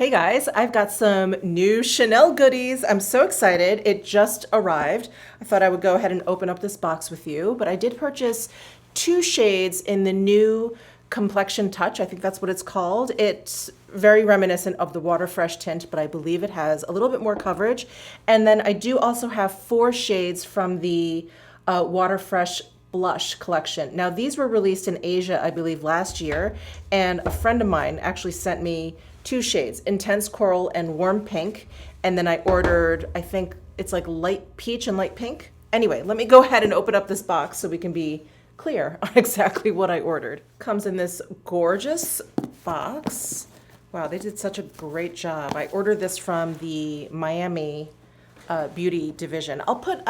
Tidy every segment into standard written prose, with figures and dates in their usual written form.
Hey guys, I've got some new Chanel goodies. I'm so excited. It just arrived. I thought I would go ahead and open up this box with you, but I did purchase two shades in the new Complexion Touch. I think that's what it's called. It's very reminiscent of the Water Fresh tint, but I believe it has a little bit more coverage. And then I do also have four shades from the Water Fresh blush collection. Now these were released in Asia, I believe, last year, and a friend of mine actually sent me two shades, Intense Coral and Warm Pink, and then I ordered, I think it's like light peach and light pink. Anyway, let me go ahead and open up this box so we can be clear on exactly what I ordered. Comes in this gorgeous box. Wow, they did such a great job. I ordered this from the Miami beauty division. I'll put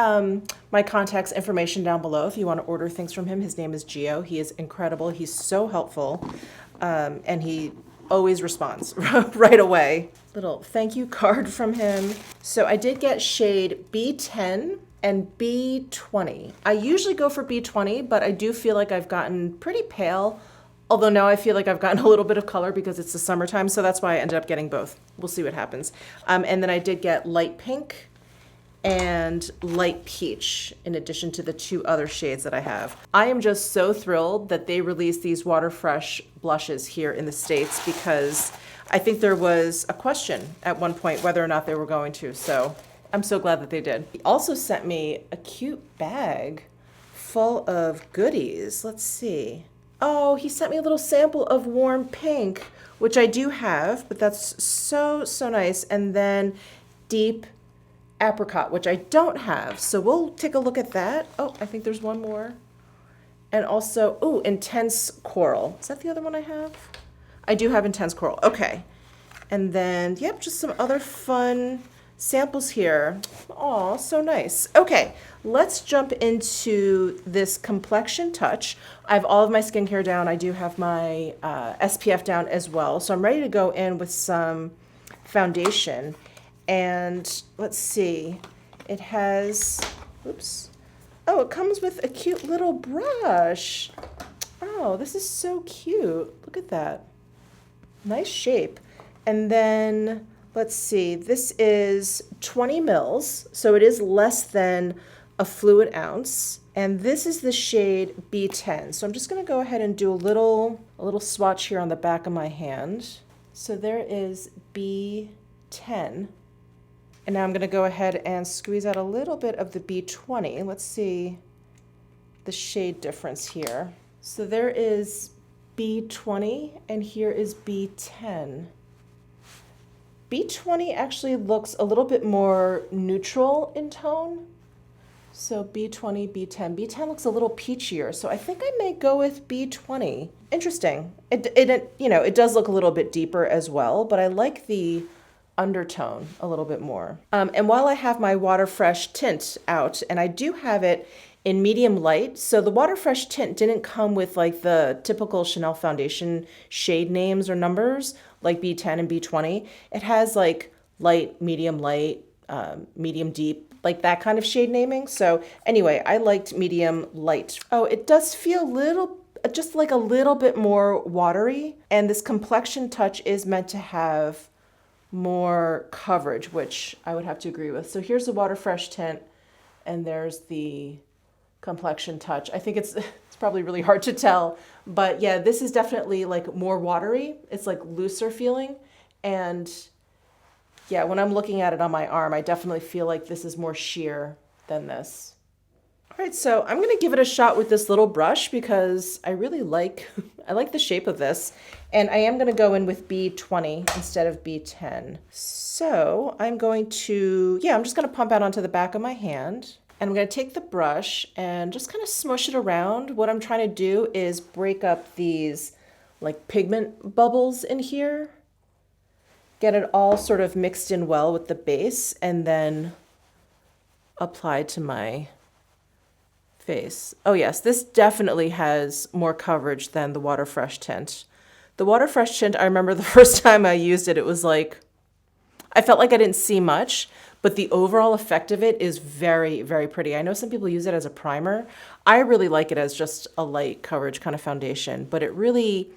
my contact's information down below if you want to order things from him. His name is Gio. He is incredible. He's so helpful, and he always responds right away. Little thank you card from him. So I did get shade B10 and B20. I usually go for B20, but I do feel like I've gotten pretty pale. Although now I feel like I've gotten a little bit of color because it's the summertime, so that's why I ended up getting both. We'll see what happens. And then I did get light pink and light peach in addition to the two other shades that I have. I am just so thrilled that they released these Water Fresh blushes here in the States because I think there was a question at one point whether or not they were going to, so I'm so glad that they did. He also sent me a cute bag full of goodies. Let's see. Oh, he sent me a little sample of Warm Pink, which I do have, but that's so nice. And then Deep Apricot, which I don't have. So we'll take a look at that. Oh, I think there's one more. And also, oh, Intense Coral. Is that the other one I have? I do have Intense Coral. Okay. And then, yep, just some other fun samples here. Oh, so nice. Okay, let's jump into this Complexion Touch. I have all of my skincare down. I do have my SPF down as well. So I'm ready to go in with some foundation. And let's see, it has, oops. Oh, it comes with a cute little brush. Oh, this is so cute. Look at that. Nice shape. And then, let's see, this is 20 mils, so it is less than a fluid ounce. And this is the shade B10. So I'm just gonna go ahead and do a little swatch here on the back of my hand. So there is B10. And now I'm gonna go ahead and squeeze out a little bit of the B20. Let's see the shade difference here. So there is B20 and here is B10. B20 actually looks a little bit more neutral in tone. So B20, B10. B10 looks a little peachier, so I think I may go with B20. Interesting. It does look a little bit deeper as well, but I like the undertone a little bit more. And while I have my Water Fresh tint out, and I do have it in medium light, so the Water Fresh tint didn't come with like the typical Chanel foundation shade names or numbers like B10 and B20. It has like light, medium deep, like that kind of shade naming. So anyway, I liked medium light. Oh, it does feel just like a little bit more watery, and this Complexion Touch is meant to have more coverage, which I would have to agree with. So here's the Water Fresh tint, and there's the Complexion Touch. I think it's probably really hard to tell, but yeah, this is definitely like more watery. It's like looser feeling, and yeah, when I'm looking at it on my arm, I definitely feel like this is more sheer than this. All right, so I'm gonna give it a shot with this little brush because I really like, I like the shape of this, and I am gonna go in with B20 instead of B10. So I'm going to, I'm just gonna pump out onto the back of my hand, and I'm gonna take the brush and just kind of smush it around. What I'm trying to do is break up these like pigment bubbles in here, get it all sort of mixed in well with the base, and then apply to my face. Oh yes, this definitely has more coverage than the Water Fresh tint. The Water Fresh tint, I remember the first time I used it, it was like, I felt like I didn't see much, but the overall effect of it is very, very pretty. I know some people use it as a primer. I really like it as just a light coverage kind of foundation, but it really,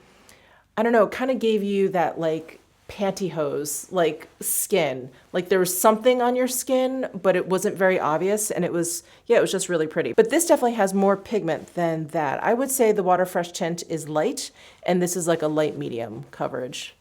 I don't know, kind of gave you that like pantyhose like skin. Like there was something on your skin, but it wasn't very obvious, and it was just really pretty. But this definitely has more pigment than that. I would say the Water Fresh tint is light, and this is like a light medium coverage.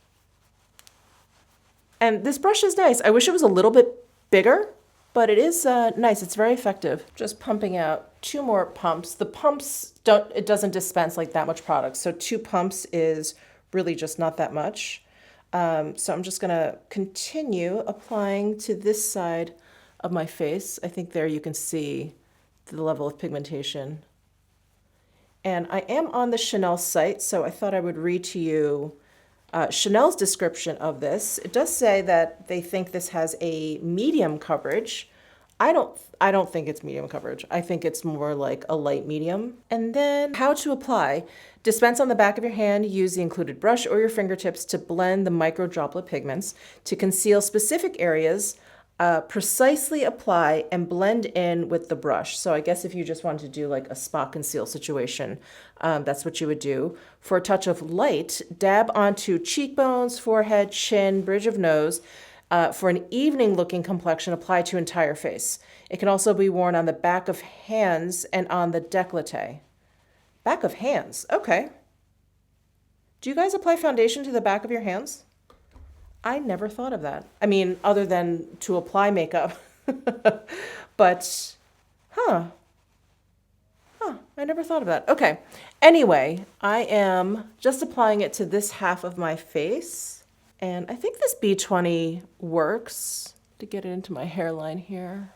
And this brush is nice. I wish it was a little bit bigger, but it is nice. It's very effective. Just pumping out 2 more pumps. The pumps it doesn't dispense like that much product. So 2 pumps is really just not that much. So I'm just gonna continue applying to this side of my face. I think there you can see the level of pigmentation. And I am on the Chanel site, so I thought I would read to you Chanel's description of this. It does say that they think this has a medium coverage. I don't think it's medium coverage. I think it's more like a light medium. And then how to apply. Dispense on the back of your hand. Use the included brush or your fingertips to blend the micro droplet pigments. To conceal specific areas, precisely apply and blend in with the brush. So I guess if you just wanted to do like a spot conceal situation, that's what you would do. For a touch of light, dab onto cheekbones, forehead, chin, bridge of nose. For an evening looking complexion, apply to entire face. It can also be worn on the back of hands and on the décolleté. Back of hands, okay. Do you guys apply foundation to the back of your hands? I never thought of that. I mean, other than to apply makeup. But, I never thought of that. Okay, anyway, I am just applying it to this half of my face. And I think this B20 works to get it into my hairline here.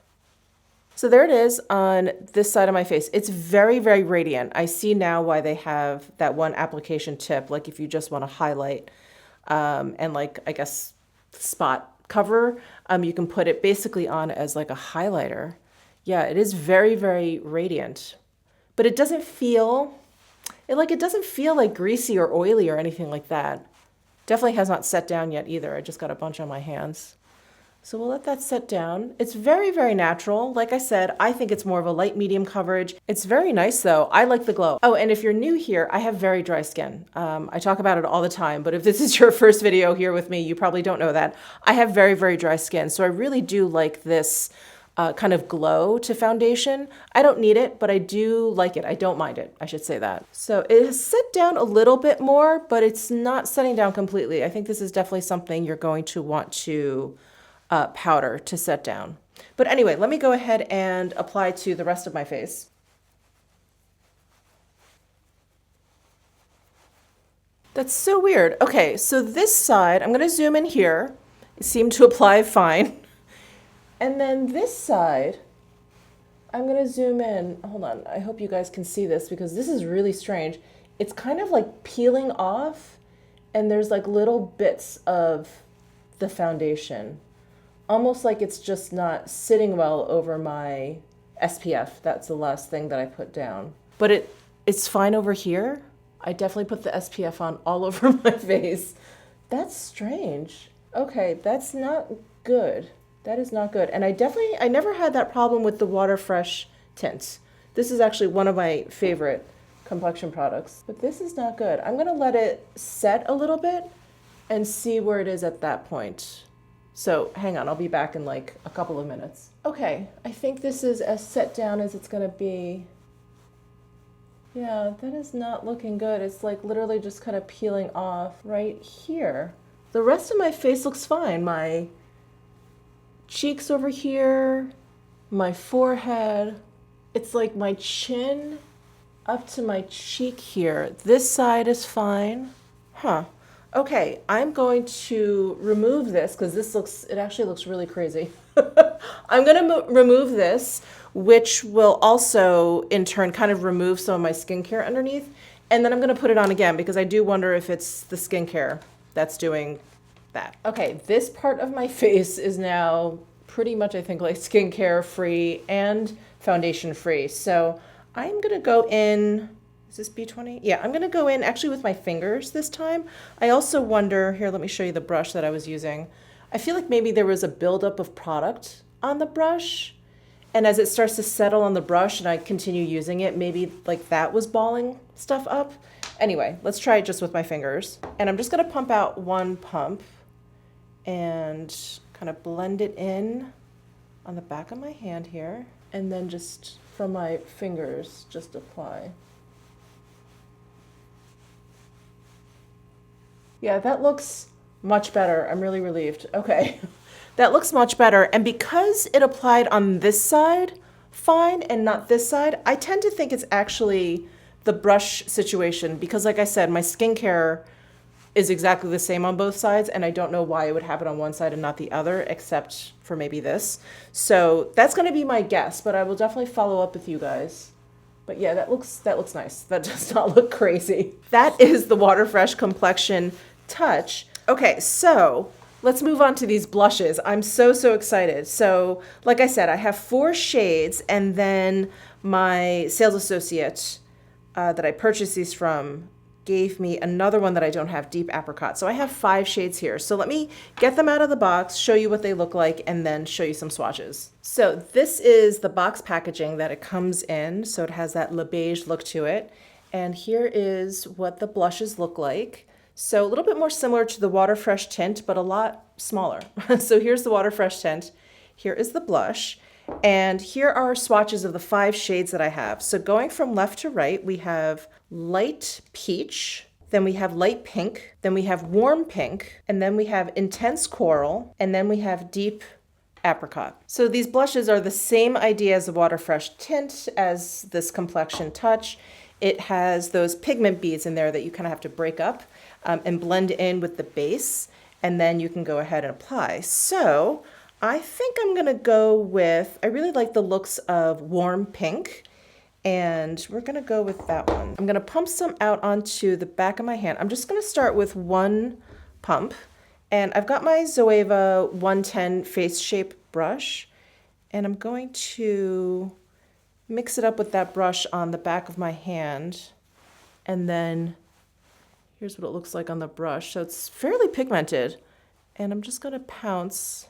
So there it is on this side of my face. It's very, very radiant. I see now why they have that one application tip, like if you just want to highlight and like, I guess, spot cover, you can put it basically on as like a highlighter. Yeah, it is very, very radiant, but it doesn't feel, it doesn't feel like greasy or oily or anything like that. Definitely has not set down yet either. I just got a bunch on my hands. So we'll let that set down. It's very, very natural. Like I said, I think it's more of a light medium coverage. It's very nice though. I like the glow. Oh, and if you're new here, I have very dry skin. I talk about it all the time, but if this is your first video here with me, you probably don't know that. I have very, very dry skin. So I really do like this kind of glow to foundation. I don't need it, but I do like it. I don't mind it, I should say that. So it has set down a little bit more, but it's not setting down completely. I think this is definitely something you're going to want to powder to set down. But anyway, let me go ahead and apply to the rest of my face. That's so weird. Okay, so this side, I'm gonna zoom in here. It seemed to apply fine. And then this side, I'm gonna zoom in. Hold on, I hope you guys can see this because this is really strange. It's kind of like peeling off and there's like little bits of the foundation. Almost like it's just not sitting well over my SPF. That's the last thing that I put down. But it's fine over here. I definitely put the SPF on all over my face. That's strange. Okay, that's not good. That is not good. And I never had that problem with the Water Fresh tints. This is actually one of my favorite complexion products, but this is not good. I'm gonna let it set a little bit and see where it is at that point. So hang on, I'll be back in like a couple of minutes. Okay, I think this is as set down as it's gonna be. Yeah, that is not looking good. It's like literally just kind of peeling off right here. The rest of my face looks fine. My cheeks over here, my forehead. It's like my chin up to my cheek here. This side is fine. Okay, I'm going to remove this because it actually looks really crazy. I'm gonna remove this, which will also in turn kind of remove some of my skincare underneath. And then I'm gonna put it on again because I do wonder if it's the skincare that's doing that. Okay, this part of my face is now pretty much, I think, like skincare free and foundation free. So I'm gonna go in, is this B20? Yeah, I'm gonna go in actually with my fingers this time. I also wonder, here, let me show you the brush that I was using. I feel like maybe there was a buildup of product on the brush, and as it starts to settle on the brush and I continue using it, maybe like that was balling stuff up. Anyway, let's try it just with my fingers. And I'm just gonna pump out one pump and kind of blend it in on the back of my hand here, and then just from my fingers, just apply. Yeah, that looks much better. I'm really relieved. Okay, that looks much better. And because it applied on this side fine and not this side, I tend to think it's actually the brush situation because like I said, my skincare is exactly the same on both sides, and I don't know why it would happen on one side and not the other, except for maybe this. So that's going to be my guess, but I will definitely follow up with you guys. But yeah, that looks nice. That does not look crazy. That is the Water Fresh Complexion Touch. Okay, so let's move on to these blushes. I'm so excited. So like I said, I have 4 shades, and then my sales associate that I purchased these from gave me another one that I don't have, Deep Apricot. So I have 5 shades here. So let me get them out of the box, show you what they look like, and then show you some swatches. So this is the box packaging that it comes in. So it has that Le Beige look to it. And here is what the blushes look like. So a little bit more similar to the Water Fresh tint, but a lot smaller. So here's the Water Fresh tint. Here is the blush. And here are swatches of the 5 shades that I have. So going from left to right, we have light peach, then we have light pink, then we have warm pink, and then we have intense coral, and then we have deep apricot. So these blushes are the same idea as the Water Fresh tint, as this Complexion Touch. It has those pigment beads in there that you kind of have to break up and blend in with the base, and then you can go ahead and apply. So I think I'm gonna go with, I really like the looks of warm pink, and we're gonna go with that one. I'm gonna pump some out onto the back of my hand. I'm just gonna start with 1 pump, and I've got my Zoeva 110 face shape brush, and I'm going to mix it up with that brush on the back of my hand, and then here's what it looks like on the brush. So it's fairly pigmented, and I'm just gonna pounce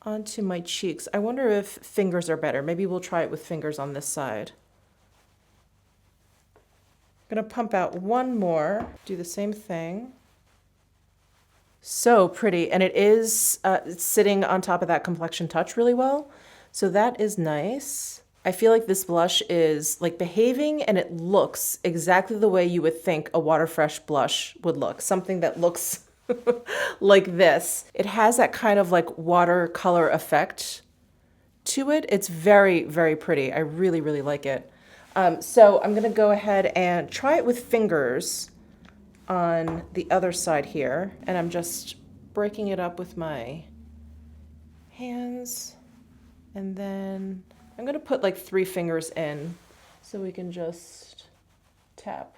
onto my cheeks. I wonder if fingers are better. Maybe we'll try it with fingers on this side. I'm gonna pump out 1 more, do the same thing. So pretty, and it is sitting on top of that Complexion Touch really well. So that is nice. I feel like this blush is like behaving, and it looks exactly the way you would think a Water Fresh blush would look. Something that looks like this. It has that kind of like watercolor effect to it. It's very pretty. I really like it. So I'm gonna go ahead and try it with fingers on the other side here, and I'm just breaking it up with my hands, and then I'm gonna put like 3 fingers in so we can just tap.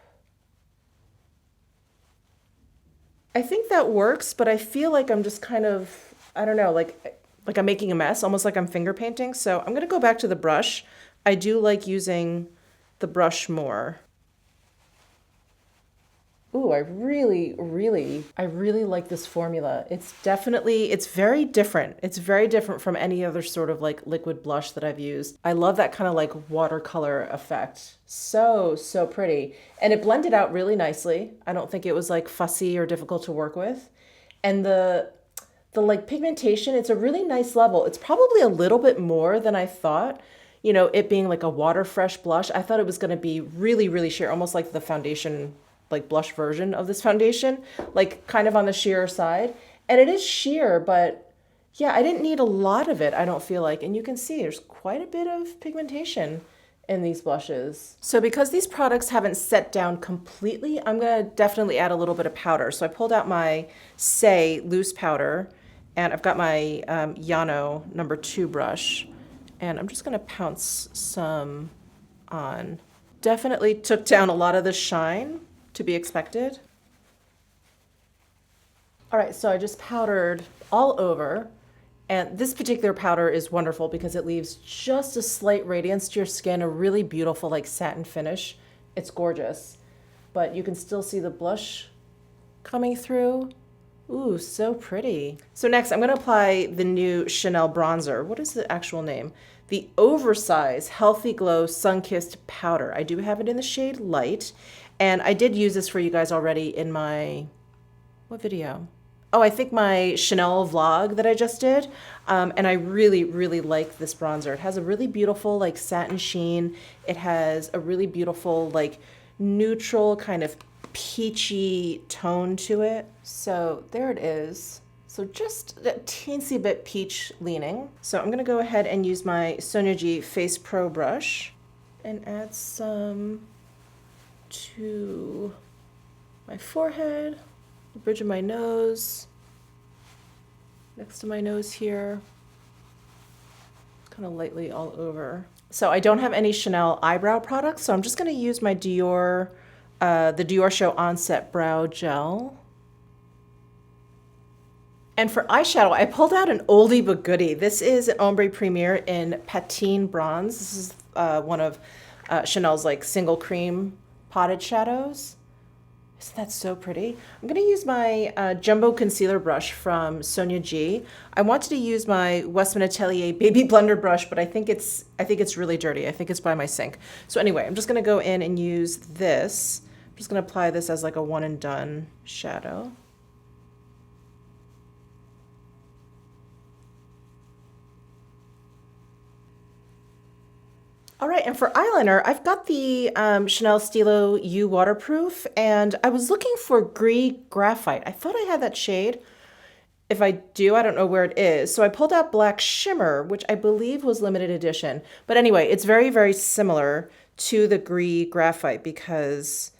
I think that works, but I feel like I'm just kind of, I don't know, like I'm making a mess, almost like I'm finger painting. So I'm gonna go back to the brush. I do like using the brush more. Ooh, I really like this formula. It's very different. It's very different from any other sort of like liquid blush that I've used. I love that kind of like watercolor effect. So pretty. And it blended out really nicely. I don't think it was like fussy or difficult to work with. And the like pigmentation, it's a really nice level. It's probably a little bit more than I thought. You know, it being like a Water Fresh blush, I thought it was gonna be really sheer, almost like the foundation like blush version of this foundation, like kind of on the sheer side. And it is sheer, but yeah, I didn't need a lot of it, I don't feel like. And you can see there's quite a bit of pigmentation in these blushes. So because these products haven't set down completely, I'm gonna definitely add a little bit of powder. So I pulled out my Say loose powder, and I've got my Yano number 2 brush, and I'm just gonna pounce some on. Definitely took down a lot of the shine, to be expected. All right, so I just powdered all over, and this particular powder is wonderful because it leaves just a slight radiance to your skin, a really beautiful like satin finish. It's gorgeous, but you can still see the blush coming through. Ooh, so pretty. So next I'm gonna apply the new Chanel bronzer. What is the actual name? The Oversize Healthy Glow Sun-Kissed Powder. I do have it in the shade Light. And I did use this for you guys already in my, what video? oh, I think my Chanel vlog that I just did. And I really, really like this bronzer. It has a really beautiful like satin sheen. It has a really beautiful like neutral kind of peachy tone to it. So there it is. So just a teensy bit peach leaning. So I'm gonna go ahead and use my Sonia G Face Pro brush and add some to my forehead, the bridge of my nose, next to my nose here, kind of lightly all over. So I don't have any Chanel eyebrow products, so I'm just going to use my Dior, the Dior Show Onset Brow Gel. And for eyeshadow, I pulled out an oldie but goodie. This is an Ombre Premier in Patine Bronze. This is one of Chanel's like single cream potted shadows. Isn't that so pretty? I'm going to use my jumbo concealer brush from Sonia G. I wanted to use my Westman Atelier baby blender brush, but I think it's really dirty. I think it's by my sink. So anyway, I'm just going to go in and use this. I'm just going to apply this as like a one and done shadow. All right, and for eyeliner, I've got the Chanel Stilo U Waterproof, and I was looking for Gris Graphite. I thought I had that shade. If I do, I don't know where it is. So I pulled out Black Shimmer, which I believe was limited edition. But anyway, it's very, very similar to the Gris Graphite because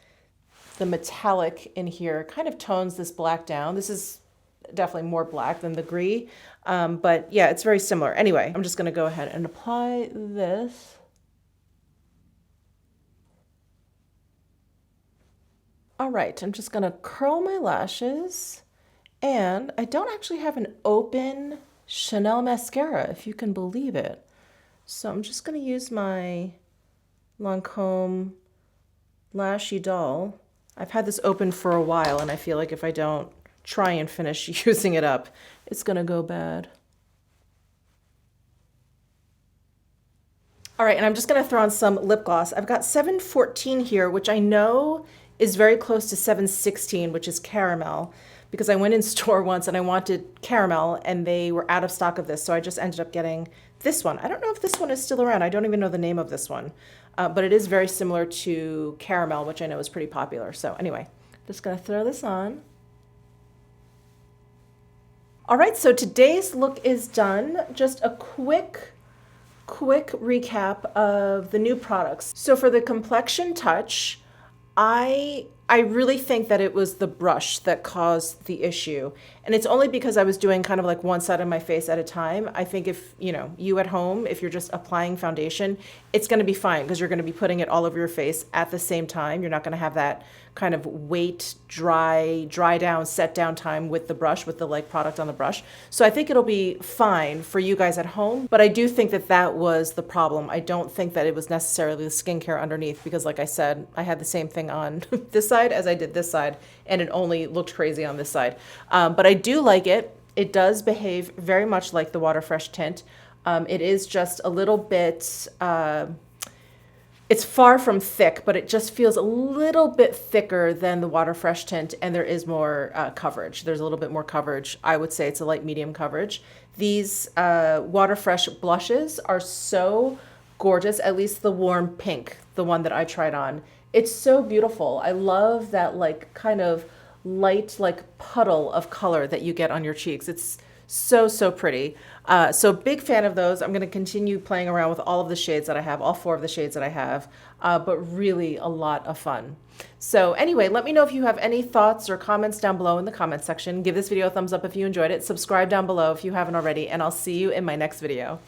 the metallic in here kind of tones this black down. This is definitely more black than the Gris, but yeah, it's very similar. Anyway, I'm just gonna go ahead and apply this. All right, I'm just gonna curl my lashes, and I don't actually have an open Chanel mascara, if you can believe it. So I'm just gonna use my Lancome Lashy Doll. I've had this open for a while, and I feel like if I don't try and finish using it up, it's gonna go bad. All right, and I'm just gonna throw on some lip gloss. I've got 714 here, which I know is very close to 716, which is caramel, because I went in store once and I wanted caramel and they were out of stock of this. So I just ended up getting this one. I don't know if this one is still around. I don't even know the name of this one, but it is very similar to caramel, which I know is pretty popular. So anyway, just gonna throw this on. All right, so today's look is done. Just a quick recap of the new products. So for the Complexion Touch, I really think that it was the brush that caused the issue. And it's only because I was doing kind of like one side of my face at a time. I think if, you at home, if you're just applying foundation, it's going to be fine because you're going to be putting it all over your face at the same time. You're not going to have that kind of wait, dry down, set down time with the brush, with the like product on the brush. So I think it'll be fine for you guys at home, but I do think that that was the problem. I don't think that it was necessarily the skincare underneath because like I said, I had the same thing on this side as I did this side and it only looked crazy on this side. But I do like it. It does behave very much like the Water Fresh tint. It is just a little bit, it's far from thick, but it just feels a little bit thicker than the Water Fresh tint, and there is more coverage. There's a little bit more coverage. I would say it's a light medium coverage. These Water Fresh blushes are so gorgeous, at least the warm pink, the one that I tried on. It's so beautiful. I love that like kind of light like puddle of color that you get on your cheeks. It's so pretty. So big fan of those. I'm going to continue playing around with all of the shades that I have, all 4 of the shades that I have, but really a lot of fun. So anyway, let me know if you have any thoughts or comments down below in the comment section. Give this video a thumbs up if you enjoyed it. Subscribe down below if you haven't already, and I'll see you in my next video.